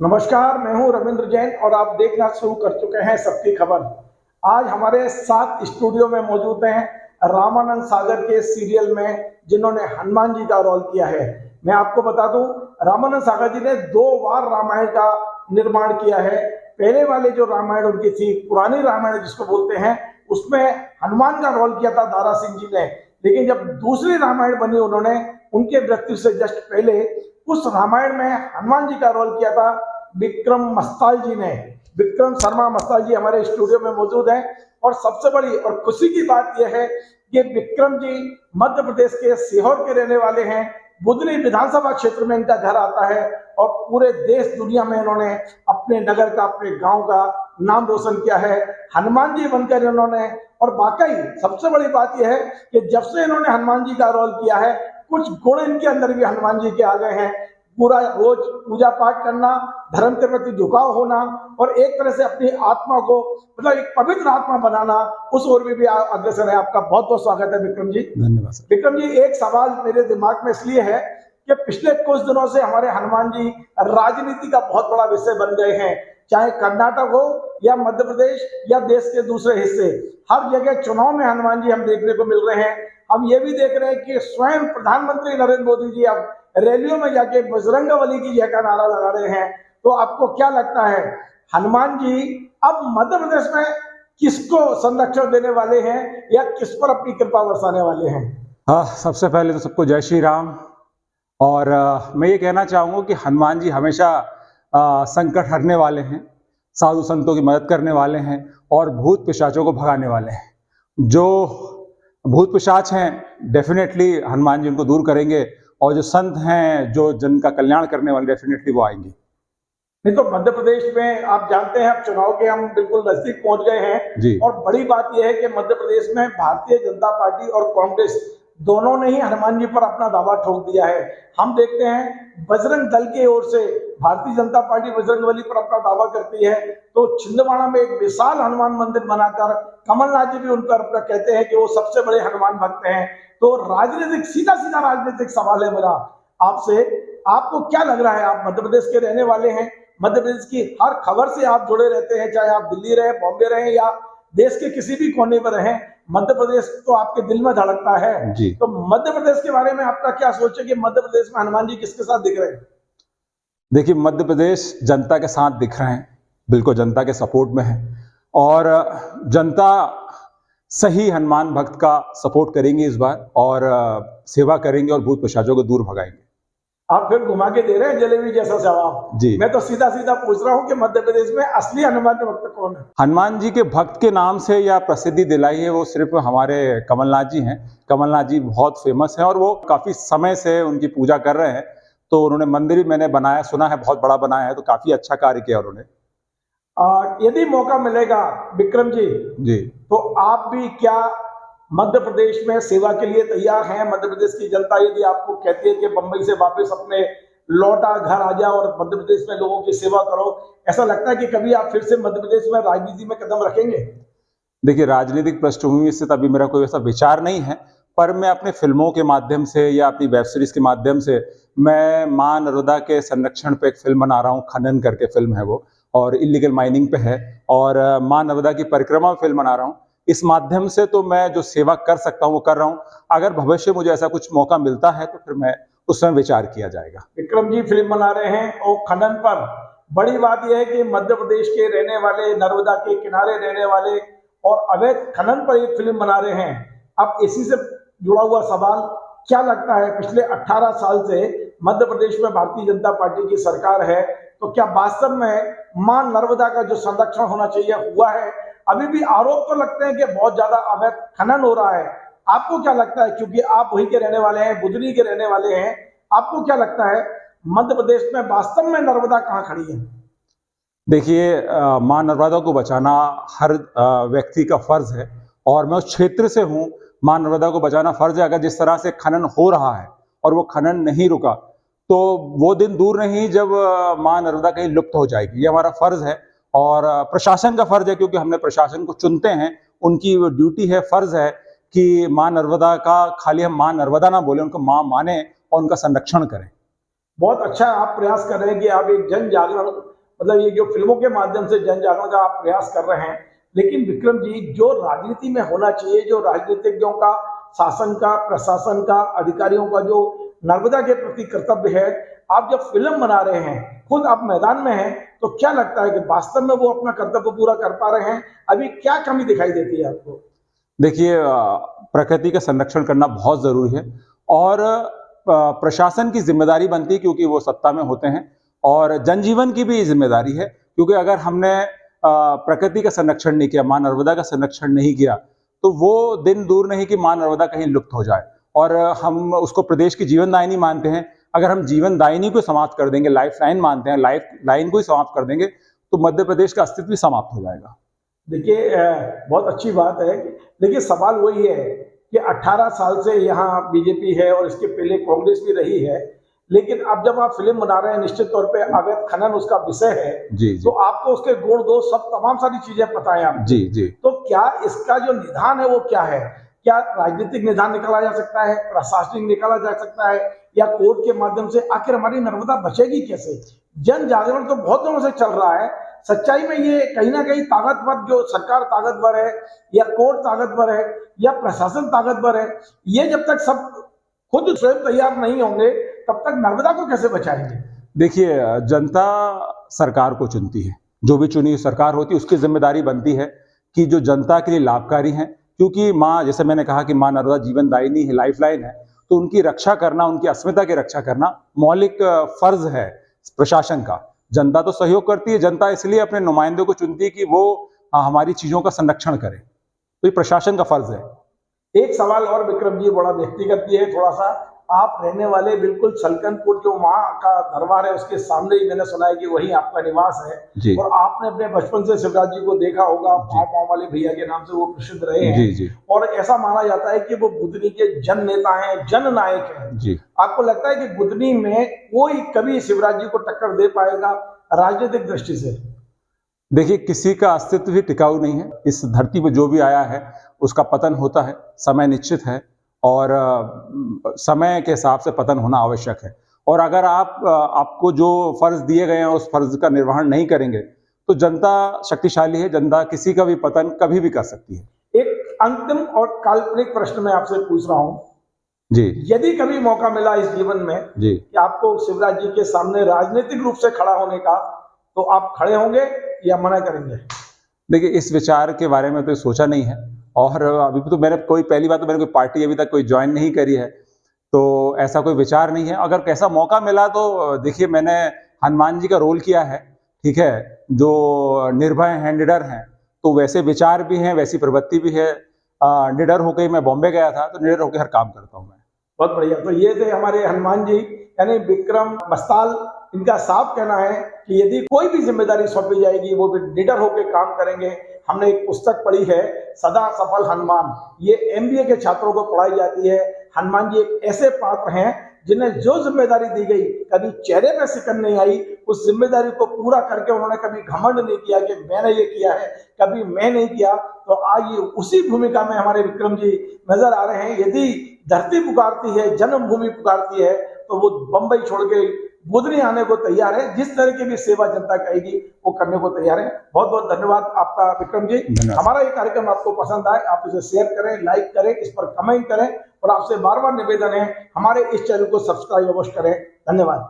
नमस्कार, मैं हूं रविंद्र जैन और आप देखना शुरू कर चुके हैं सबकी खबर। आज हमारे साथ स्टूडियो में मौजूद हैं रामानंद सागर के सीरियल में जिन्होंने हनुमान जी का रोल किया है। मैं आपको बता दूं, रामानंद सागर जी ने 2 बार रामायण का निर्माण किया है। पहले वाले जो रामायण उनकी थी, पुरानी रामायण जिसको बोलते हैं, उसमें हनुमान का रोल किया था दारा सिंह जी ने। लेकिन जब दूसरी रामायण बनी, उन्होंने उनके मृत्यु से जस्ट पहले उस रामायण में हनुमान जी का रोल किया था विक्रम मस्ताल जी ने। विक्रम शर्मा मस्ताल जी हमारे स्टूडियो में मौजूद हैं और सबसे बड़ी और खुशी की बात यह है कि विक्रम जी मध्य प्रदेश के सीहोर के रहने वाले हैं। बुधनी विधानसभा क्षेत्र में इनका घर आता है और पूरे देश दुनिया में इन्होंने अपने नगर का, अपने गांव का नाम रोशन किया है हनुमान जी बनकर इन्होंने। और वाकई सबसे बड़ी बात यह है कि जब से इन्होंने हनुमान जी का रोल किया है, कुछ गुण इनके अंदर भी हनुमान जी के आ गए हैं। पूरा रोज पूजा पाठ करना, धर्म के प्रति झुकाव होना और एक तरह से अपनी आत्मा को मतलब एक पवित्र आत्मा बनाना, उस ओर में भी अग्रसर है। आपका बहुत बहुत स्वागत है विक्रम जी। धन्यवाद सर। विक्रम जी, एक सवाल मेरे दिमाग में इसलिए है कि पिछले कुछ दिनों से हमारे हनुमान जी राजनीति का बहुत बड़ा विषय बन गए हैं। चाहे कर्नाटक हो या मध्य प्रदेश या देश के दूसरे हिस्से, हर जगह चुनाव में हनुमान जी हम देखने को मिल रहे हैं। हम ये भी देख रहे हैं कि स्वयं प्रधानमंत्री नरेंद्र मोदी जी अब रैलियों में जाके बजरंगबली की जय का नारा लगा रहे हैं। तो आपको क्या लगता है, हनुमान जी अब मध्य प्रदेश में किसको संरक्षण देने वाले हैं या किस पर अपनी कृपा बरसाने वाले हैं? सबसे पहले तो सबको जय श्री राम। और मैं ये कहना चाहूँगा कि हनुमान जी हमेशा संकट हरने वाले हैं, साधु संतों की मदद करने वाले हैं और भूत पिशाचों को भगाने वाले हैं। जो भूत पिशाच हैं डेफिनेटली हनुमान जी उनको दूर करेंगे और जो संत हैं, जो जन का कल्याण करने वाले, डेफिनेटली वो आएंगे। नहीं तो मध्य प्रदेश में आप जानते हैं अब चुनाव के हम बिल्कुल नजदीक पहुंच गए हैं जी। और बड़ी बात यह है कि मध्य प्रदेश में भारतीय जनता पार्टी और कांग्रेस दोनों ने ही हनुमान जी पर अपना दावा ठोक दिया है। हम देखते हैं बजरंग दल की ओर से भारतीय जनता पार्टी बजरंगबली पर अपना दावा करती है, तो छिंदवाड़ा में एक विशाल हनुमान मंदिर बनाकर कमलनाथ जी भी उन पर कहते हैं कि वो सबसे बड़े हनुमान भक्त हैं। तो राजनीतिक सीधा सीधा राजनीतिक सवाल है मेरा आपसे, आपको क्या लग रहा है? आप मध्य प्रदेश के रहने वाले हैं, मध्य प्रदेश की हर खबर से आप जुड़े रहते हैं, चाहे आप दिल्ली रहे, बॉम्बे रहे या देश के किसी भी कोने पर रहें, मध्य प्रदेश तो आपके दिल में धड़कता है जी। तो मध्य प्रदेश के बारे में आपका क्या सोच है कि मध्य प्रदेश में हनुमान जी किसके साथ दिख रहे हैं? देखिए, मध्य प्रदेश जनता के साथ दिख रहे हैं, बिल्कुल जनता के सपोर्ट में है और जनता सही हनुमान भक्त का सपोर्ट करेंगे इस बार और सेवा करेंगे और भूत पिशाचों को दूर भगाएंगे। आप फिर घुमा के दे रहे हैं जलेबी जैसा जवाब जी। मैं तो सीधा सीधा पूछ रहा हूं कि मध्य प्रदेश में असली हनुमान भक्त कौन है? हनुमान जी के भक्त के नाम से या प्रसिद्धि दिलाई है वो सिर्फ हमारे कमलनाथ जी हैं। कमलनाथ जी बहुत फेमस हैं और वो काफी समय से उनकी पूजा कर रहे हैं। तो उन्होंने मंदिर भी मैंने बनाया, सुना है बहुत बड़ा बनाया है, तो काफी अच्छा कार्य किया उन्होंने। यदि मौका मिलेगा विक्रम जी तो आप भी क्या मध्य प्रदेश में सेवा के लिए तैयार हैं? मध्य प्रदेश की जनता यदि आपको कहती है कि बंबई से वापस अपने लौटा घर आ जाओ और मध्य प्रदेश में लोगों की सेवा करो, ऐसा लगता है कि कभी आप फिर से मध्य प्रदेश में राजनीति में कदम रखेंगे? देखिए, राजनीतिक पृष्ठभूमि से तभी मेरा कोई ऐसा विचार नहीं है, पर मैं अपने फिल्मों के माध्यम से या अपनी वेब सीरीज के माध्यम से मैं मां नर्मदा के संरक्षण पे एक फिल्म बना रहा हूँ। खनन करके फिल्म है वो और इलीगल माइनिंग पे है और मां नर्मदा की परिक्रमा फिल्म बना रहा हूँ। इस माध्यम से तो मैं जो सेवा कर सकता हूँ वो कर रहा हूँ। अगर भविष्य मुझे ऐसा कुछ मौका मिलता है तो फिर मैं उसमें विचार किया जाएगा। विक्रम जी फिल्म बना रहे हैं और खनन पर, बड़ी बात यह है कि मध्य प्रदेश के रहने वाले, नर्मदा के किनारे रहने वाले और अवैध खनन पर एक फिल्म बना रहे हैं। अब इसी से जुड़ा हुआ सवाल, क्या लगता है पिछले 18 साल से मध्य प्रदेश में भारतीय जनता पार्टी की सरकार है, तो क्या वास्तव में मां नर्मदा का जो संरक्षण होना चाहिए हुआ है? अभी भी आरोप तो लगते हैं कि बहुत ज्यादा अवैध खनन हो रहा है। आपको क्या लगता है, क्योंकि आप वहीं के रहने वाले हैं, बुधनी के रहने वाले हैं, आपको क्या लगता है मध्य प्रदेश में वास्तव में नर्मदा कहाँ खड़ी है? देखिए, मां नर्मदा को बचाना हर व्यक्ति का फर्ज है और मैं उस क्षेत्र से हूँ। मां नर्मदा को बचाना फर्ज है। अगर जिस तरह से खनन हो रहा है और वो खनन नहीं रुका तो वो दिन दूर नहीं जब मां नर्मदा कहीं लुप्त हो जाएगी। ये हमारा फर्ज है और प्रशासन का फर्ज है, क्योंकि हमने प्रशासन को चुनते हैं। उनकी ड्यूटी है, फर्ज है कि मां नर्मदा का खाली हम मां नर्मदा ना बोले, उनको मां माने और उनका संरक्षण करें। बहुत अच्छा आप प्रयास कर रहे हैं कि आप एक जन जागरण मतलब ये जो फिल्मों के माध्यम से जन जागरण का आप प्रयास कर रहे हैं, लेकिन विक्रम जी जो राजनीति में होना चाहिए, जो राजनीतिज्ञों का, शासन का, प्रशासन का, अधिकारियों का जो नर्मदा के प्रति कर्तव्य है, आप जब फिल्म बना रहे हैं, खुद आप मैदान में हैं, तो क्या लगता है कि वास्तव में वो अपना कर्तव्य पूरा कर पा रहे हैं? अभी क्या कमी दिखाई देती है आपको? देखिए, प्रकृति का संरक्षण करना बहुत जरूरी है और प्रशासन की जिम्मेदारी बनती है क्योंकि वो सत्ता में होते हैं, और जनजीवन की भी जिम्मेदारी है क्योंकि अगर हमने प्रकृति का संरक्षण नहीं किया, मां नर्मदा का संरक्षण नहीं किया, तो वो दिन दूर नहीं कि मां नर्मदा कहीं लुप्त हो जाए। और हम उसको प्रदेश की जीवनदायिनी मानते हैं। अगर हम जीवनदायिनी को समाप्त कर देंगे, लाइफ लाइन मानते हैं, लाइफ लाइन को ही समाप्त कर देंगे, तो मध्य प्रदेश का अस्तित्व भी समाप्त हो जाएगा। देखिए, बहुत अच्छी बात है। देखिए, सवाल वही है कि 18 साल से यहाँ बीजेपी है और इसके पहले कांग्रेस भी रही है, लेकिन अब जब आप फिल्म बना रहे हैं, निश्चित तौर पे अवैध खनन उसका विषय है, जी, तो आपको उसके गुण दोष सब तमाम सारी चीजें पता है आपको। जी जी। तो क्या इसका जो निदान है वो क्या है? क्या राजनीतिक निदान निकाला जा सकता है, प्रशासनिक निकाला जा सकता है, या कोर्ट के माध्यम से? आखिर हमारी नर्मदा बचेगी कैसे? जन जागरण तो बहुत दिनों से चल रहा है, सच्चाई में ये कहीं ना कहीं ताकतवर, जो सरकार ताकतवर है या कोर्ट ताकतवर है या प्रशासन ताकतवर है, ये जब तक सब खुद स्वयं तैयार नहीं होंगे तब तक नर्मदा को कैसे बचाएंगे? देखिए, जनता सरकार को चुनती है, जो भी चुनी हुई सरकार होती है उसकी जिम्मेदारी बनती है कि जो जनता के लिए लाभकारी है, क्योंकि माँ, जैसे मैंने कहा कि माँ नर्मदा जीवनदायिनी है, लाइफलाइन है, तो उनकी रक्षा करना, उनकी अस्मिता की रक्षा करना मौलिक फर्ज है प्रशासन का। जनता तो सहयोग करती है, जनता इसलिए अपने नुमाइंदों को चुनती है कि वो हमारी चीजों का संरक्षण करे, तो ये प्रशासन का फर्ज है। एक सवाल और विक्रम जी, बड़ा व्यक्तिगत भी है थोड़ा सा। आप रहने वाले बिल्कुल सलकनपुर, जो माँ का दरबार है उसके सामने ही मैंने सुना है कि वही आपका निवास है जी। और आपने अपने बचपन से शिवराज जी को देखा होगा, पाँव पाँव वाले भैया के नाम से वो प्रसिद्ध रहे हैं। जी जी। और ऐसा माना जाता है कि वो बुधनी के जन नेता हैं, जन नायक हैं जी। आपको लगता है कि बुधनी में कोई कभी शिवराज जी को टक्कर दे पाएगा राजनीतिक दृष्टि से? देखिए, किसी का अस्तित्व भी टिकाऊ नहीं है। इस धरती पर जो भी आया है उसका पतन होता है, समय निश्चित है और समय के हिसाब से पतन होना आवश्यक है। और अगर आपको जो फर्ज दिए गए हैं उस फर्ज का निर्वहन नहीं करेंगे तो जनता शक्तिशाली है, जनता किसी का भी पतन कभी भी कर सकती है। एक अंतिम और काल्पनिक प्रश्न मैं आपसे पूछ रहा हूँ जी। यदि कभी मौका मिला इस जीवन में जी कि आपको शिवराज जी के सामने राजनीतिक रूप से खड़ा होने का, तो आप खड़े होंगे या मना करेंगे? देखिए, इस विचार के बारे में तो सोचा नहीं है और अभी तो मैंने पहली बात तो मैंने कोई पार्टी अभी तक कोई ज्वाइन नहीं करी है, तो ऐसा कोई विचार नहीं है। अगर कैसा मौका मिला तो देखिए, मैंने हनुमान जी का रोल किया है, ठीक है, जो निर्भय हैं, निडर हैं, तो वैसे विचार भी हैं, वैसी प्रवृत्ति भी है। निडर होकर मैं बॉम्बे गया था, तो निडर होकर हर काम करता हूँ मैं। बहुत बढ़िया। तो ये थे हमारे हनुमान जी, यानी विक्रम बस्ताल। इनका साफ कहना है कि यदि कोई भी जिम्मेदारी सौंपी जाएगी वो भी निडर होकर काम करेंगे। हमने एक पुस्तक पढ़ी है, सदा सफल हनुमान, ये MBA के छात्रों को पढ़ाई जाती है। हनुमान जी एक ऐसे पात्र हैं जिन्हें जो जिम्मेदारी दी गई, कभी चेहरे पे सिकन नहीं आई, उस जिम्मेदारी को पूरा करके उन्होंने कभी घमंड नहीं किया कि मैंने ये किया है, कभी मैं नहीं किया। तो आज ये उसी भूमिका में हमारे विक्रम जी नजर आ रहे हैं। यदि धरती पुकारती है, जन्मभूमि पुकारती है, तो वो बंबई छोड़ के बुधनी आने को तैयार है। जिस तरह की भी सेवा जनता कहेगी वो करने को तैयार है। बहुत बहुत धन्यवाद आपका विक्रम जी। हमारा ये कार्यक्रम आपको पसंद आए, आप इसे शेयर करें, लाइक करें, इस पर कमेंट करें और आपसे बार बार निवेदन है हमारे इस चैनल को सब्सक्राइब अवश्य करें। धन्यवाद।